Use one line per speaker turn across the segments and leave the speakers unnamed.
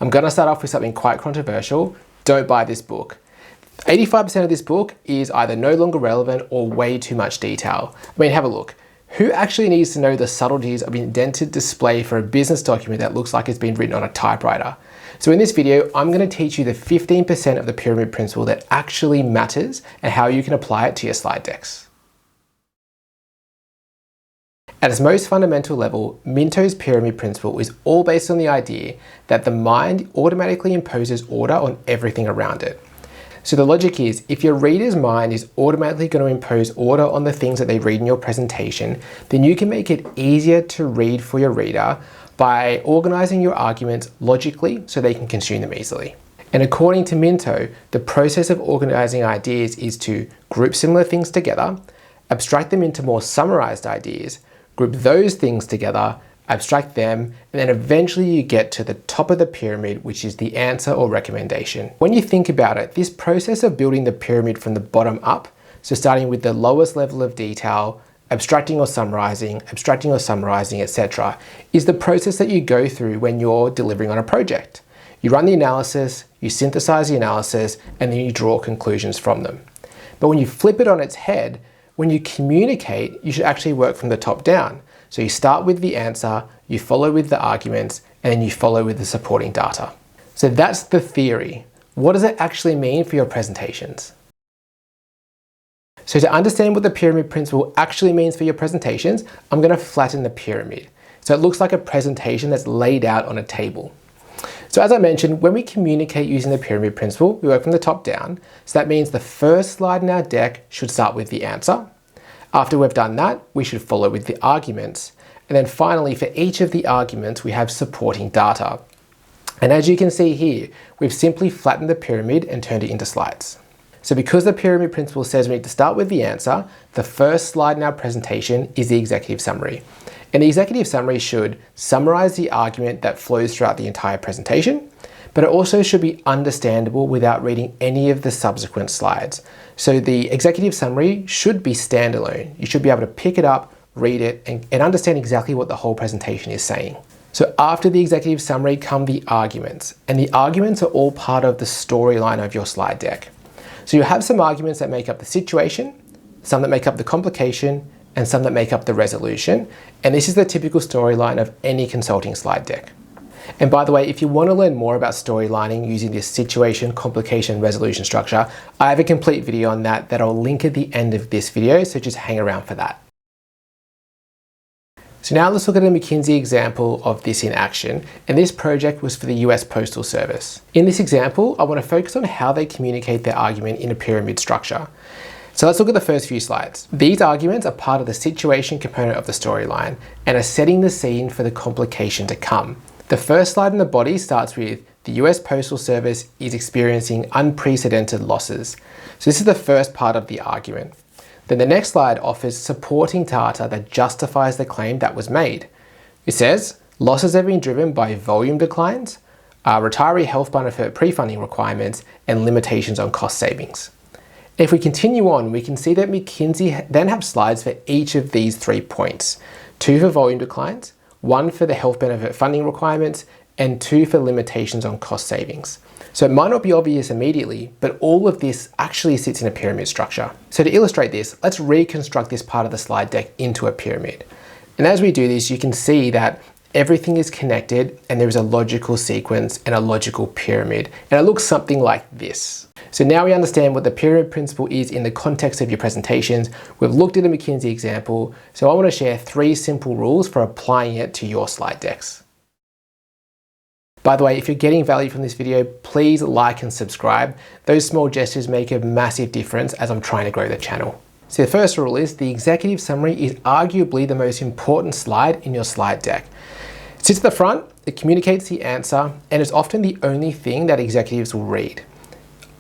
I'm going to start off with something quite controversial. Don't buy this book. 85% of this book is either no longer relevant or way too much detail. I mean, have a look. Who actually needs to know the subtleties of indented display for a business document that looks like it's been written on a typewriter? So in this video, I'm going to teach you the 15% of the pyramid principle that actually matters and how you can apply it to your slide decks. At its most fundamental level, Minto's pyramid principle is all based on the idea that the mind automatically imposes order on everything around it. So the logic is, if your reader's mind is automatically going to impose order on the things that they read in your presentation, then you can make it easier to read for your reader by organizing your arguments logically so they can consume them easily. And according to Minto, the process of organizing ideas is to group similar things together, abstract them into more summarized ideas, group those things together, abstract them, and then eventually you get to the top of the pyramid, which is the answer or recommendation. When you think about it, this process of building the pyramid from the bottom up, so starting with the lowest level of detail, abstracting or summarizing, etc., is the process that you go through when you're delivering on a project. You run the analysis, you synthesize the analysis, and then you draw conclusions from them. But when you flip it on its head, when you communicate, you should actually work from the top down. So you start with the answer, you follow with the arguments, and then you follow with the supporting data. So that's the theory. What does it actually mean for your presentations? So to understand what the pyramid principle actually means for your presentations, I'm going to flatten the pyramid. So it looks like a presentation that's laid out on a table. So as I mentioned, when we communicate using the pyramid principle, we work from the top down. So that means the first slide in our deck should start with the answer. After we've done that, we should follow with the arguments. And then finally, for each of the arguments, we have supporting data. And as you can see here, we've simply flattened the pyramid and turned it into slides. So because the pyramid principle says we need to start with the answer, the first slide in our presentation is the executive summary. And the executive summary should summarize the argument that flows throughout the entire presentation, but it also should be understandable without reading any of the subsequent slides. So the executive summary should be standalone. You should be able to pick it up, read it, and understand exactly what the whole presentation is saying. So after the executive summary come the arguments, and the arguments are all part of the storyline of your slide deck. So you have some arguments that make up the situation, some that make up the complication, and some that make up the resolution. And this is the typical storyline of any consulting slide deck. And by the way, if you want to learn more about storylining using this situation, complication, resolution structure, I have a complete video on that I'll link at the end of this video, so just hang around for that. So now let's look at a McKinsey example of this in action, and this project was for the US Postal Service. In this example, I want to focus on how they communicate their argument in a pyramid structure. So let's look at the first few slides. These arguments are part of the situation component of the storyline and are setting the scene for the complication to come. The first slide in the body starts with the US Postal Service is experiencing unprecedented losses. So this is the first part of the argument. Then the next slide offers supporting data that justifies the claim that was made. It says, losses have been driven by volume declines, retiree health benefit pre-funding requirements, and limitations on cost savings. If we continue on, we can see that McKinsey then have slides for each of these 3 points. 2 for volume declines, 1 for the health benefit funding requirements, and 2 for limitations on cost savings. So it might not be obvious immediately, but all of this actually sits in a pyramid structure. So to illustrate this, let's reconstruct this part of the slide deck into a pyramid. And as we do this, you can see that everything is connected and there is a logical sequence and a logical pyramid. And it looks something like this. So now we understand what the pyramid principle is in the context of your presentations. We've looked at a McKinsey example. So I want to share 3 simple rules for applying it to your slide decks. By the way, if you're getting value from this video, please like and subscribe. Those small gestures make a massive difference as I'm trying to grow the channel. So the first rule is the executive summary is arguably the most important slide in your slide deck. It sits at the front, it communicates the answer, and is often the only thing that executives will read.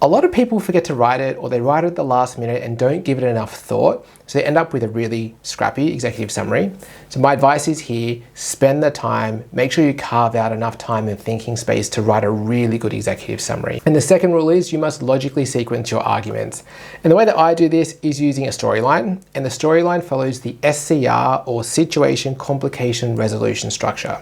A lot of people forget to write it, or they write it at the last minute and don't give it enough thought, so they end up with a really scrappy executive summary. So my advice is here, spend the time, make sure you carve out enough time and thinking space to write a really good executive summary. And the second rule is you must logically sequence your arguments. And the way that I do this is using a storyline, and the storyline follows the SCR, or situation, complication, resolution structure.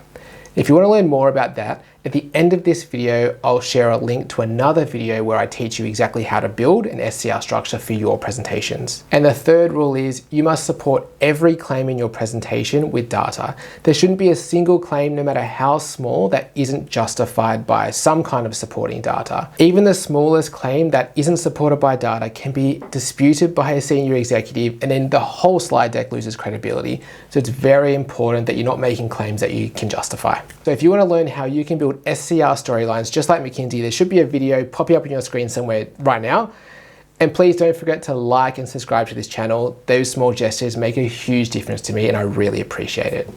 If you want to learn more about that At the end of this video, I'll share a link to another video where I teach you exactly how to build an SCR structure for your presentations. And the third rule is you must support every claim in your presentation with data. There shouldn't be a single claim, no matter how small, that isn't justified by some kind of supporting data. Even the smallest claim that isn't supported by data can be disputed by a senior executive, and then the whole slide deck loses credibility. So it's very important that you're not making claims that you can justify. So if you want to learn how you can build SCR storylines just like McKinsey, there should be a video popping up on your screen somewhere right now. And please don't forget to like and subscribe to this channel. Those small gestures make a huge difference to me and I really appreciate it.